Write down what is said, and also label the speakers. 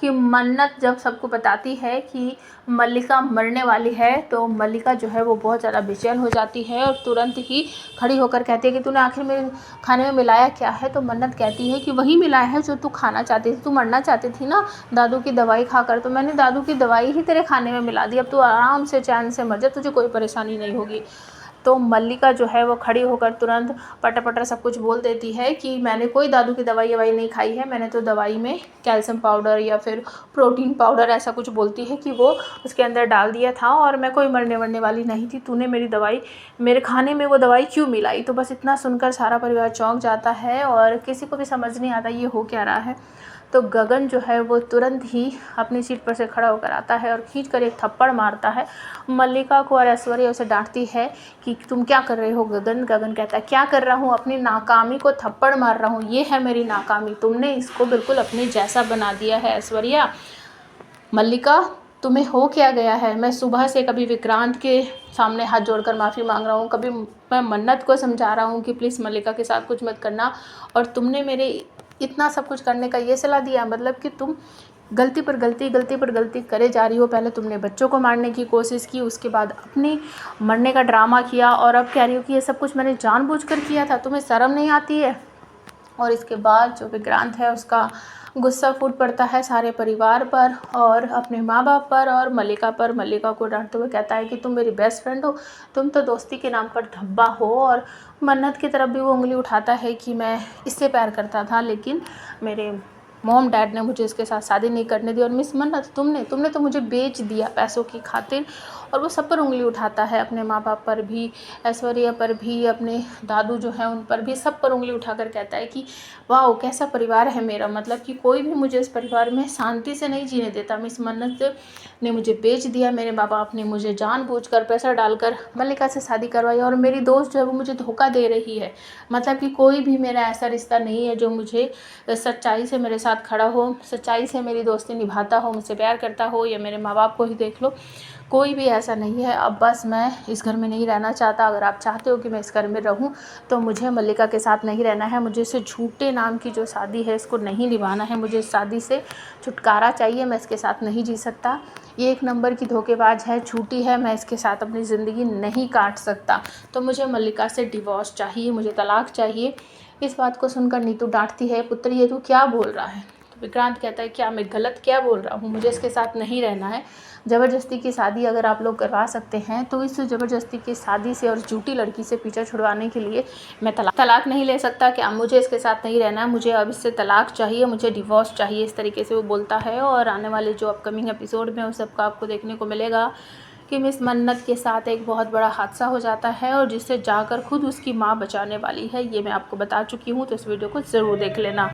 Speaker 1: कि मन्नत जब सबको बताती है कि मल्लिका मरने वाली है तो मल्लिका जो है वो बहुत ज़्यादा बेचैन हो जाती है और तुरंत ही खड़ी होकर कहती है कि तूने आखिर मेरे खाने में मिलाया क्या है। तो मन्नत कहती है कि वही मिलाया है जो तू खाना चाहती थी, तू मरना चाहती थी ना दादू की दवाई खाकर, तो मैंने दादू की दवाई ही तेरे खाने में मिला दी, अब तू आराम से चैन से मर जा, तुझे कोई परेशानी नहीं होगी। तो मल्लिका जो है वो खड़ी होकर तुरंत पटर पटर सब कुछ बोल देती है कि मैंने कोई दादू की दवाई नहीं खाई है, मैंने तो दवाई में कैल्शियम पाउडर या फिर प्रोटीन पाउडर ऐसा कुछ बोलती है कि वो उसके अंदर डाल दिया था और मैं कोई मरने वाली नहीं थी, तूने मेरी दवाई मेरे खाने में वो दवाई क्यों मिलाई। तो बस इतना सुनकर सारा परिवार चौंक जाता है और किसी को भी समझ नहीं आता ये हो क्या रहा है। तो गगन जो है वो तुरंत ही अपनी सीट पर से खड़ा होकर आता है और खींचकर एक थप्पड़ मारता है मल्लिका को और ऐश्वर्या उसे डांटती है कि तुम क्या कर रहे हो गगन। गगन कहता है क्या कर रहा हूँ, अपनी नाकामी को थप्पड़ मार रहा हूँ, ये है मेरी नाकामी, तुमने इसको बिल्कुल अपने जैसा बना दिया है ऐश्वर्या। मल्लिका तुम्हें हो क्या गया है, मैं सुबह से कभी विक्रांत के सामने हाथ जोड़कर माफ़ी मांग रहा हूँ, कभी मैं मन्नत को समझा रहा हूँ कि प्लीज़ मल्लिका के साथ कुछ मत करना, और तुमने मेरे इतना सब कुछ करने का ये सलाह दिया। मतलब कि तुम गलती पर गलती करे जा रही हो। पहले तुमने बच्चों को मारने की कोशिश की, उसके बाद अपनी मरने का ड्रामा किया और अब कह रही हो कि ये सब कुछ मैंने जानबूझकर किया था, तुम्हें शर्म नहीं आती है। और इसके बाद जो विक्रांत है उसका गुस्सा फूट पड़ता है सारे परिवार पर और अपने माँ बाप पर और मल्लिका पर। मल्लिका को डांटते हुए कहता है कि तुम मेरी बेस्ट फ्रेंड हो, तुम तो दोस्ती के नाम पर धब्बा हो। और मन्नत की तरफ भी वो उंगली उठाता है कि मैं इससे प्यार करता था लेकिन मेरे मॉम डैड ने मुझे इसके साथ शादी नहीं करने दी, और मिस मन्नत तुमने तो मुझे बेच दिया पैसों की खातिर। और वो सब पर उंगली उठाता है, अपने माँ बाप पर भी, ऐश्वर्या पर भी, अपने दादू जो हैं उन पर भी, सब पर उंगली उठाकर कहता है कि वाह कैसा परिवार है मेरा, मतलब कि कोई भी मुझे इस परिवार में शांति से नहीं जीने देता। मिस मन्नत ने मुझे बेच दिया, मेरे माँ बाप ने मुझे जानबूझकर पैसा डालकर मल्लिका से शादी करवाई और मेरी दोस्त जो है वो मुझे धोखा दे रही है। मतलब कि कोई भी मेरा ऐसा रिश्ता नहीं है जो मुझे सच्चाई से मेरे साथ खड़ा हो, सच्चाई से मेरी दोस्ती निभाता हो, मुझसे प्यार करता हो, या मेरे माँ बाप को ही देख लो, कोई भी ऐसा नहीं है। अब बस मैं इस घर में नहीं रहना चाहता। अगर आप चाहते हो कि मैं इस घर में रहूं तो मुझे मल्लिका के साथ नहीं रहना है, मुझे इस झूठे नाम की जो शादी है इसको नहीं निभाना है, मुझे इस शादी से छुटकारा चाहिए, मैं इसके साथ नहीं जी सकता। ये एक नंबर की धोखेबाज है, झूठी है, मैं इसके साथ अपनी ज़िंदगी नहीं काट सकता। तो मुझे मल्लिका से डिवोर्स चाहिए, मुझे तलाक चाहिए। इस बात को सुनकर नीतू डांटती है, पुत्र ये तू क्या बोल रहा है। तो विक्रांत कहता है क्या मैं गलत क्या बोल रहा हूँ, मुझे इसके साथ नहीं रहना है। ज़बरदस्ती की शादी अगर आप लोग करवा सकते हैं तो इस ज़बरदस्ती की शादी से और झूठी लड़की से पीछा छुड़वाने के लिए मैं तलाक नहीं ले सकता क्या, मुझे इसके साथ नहीं रहना है, मुझे अब इससे तलाक चाहिए, मुझे डिवोर्स चाहिए। इस तरीके से वो बोलता है। और आने वाले जो अपकमिंग एपिसोड में उस सबका आपको देखने को मिलेगा कि मिस मन्नत के साथ एक बहुत बड़ा हादसा हो जाता है और जिससे जाकर खुद उसकी माँ बचाने वाली है। ये मैं आपको बता चुकी हूँ, तो इस वीडियो को ज़रूर देख लेना।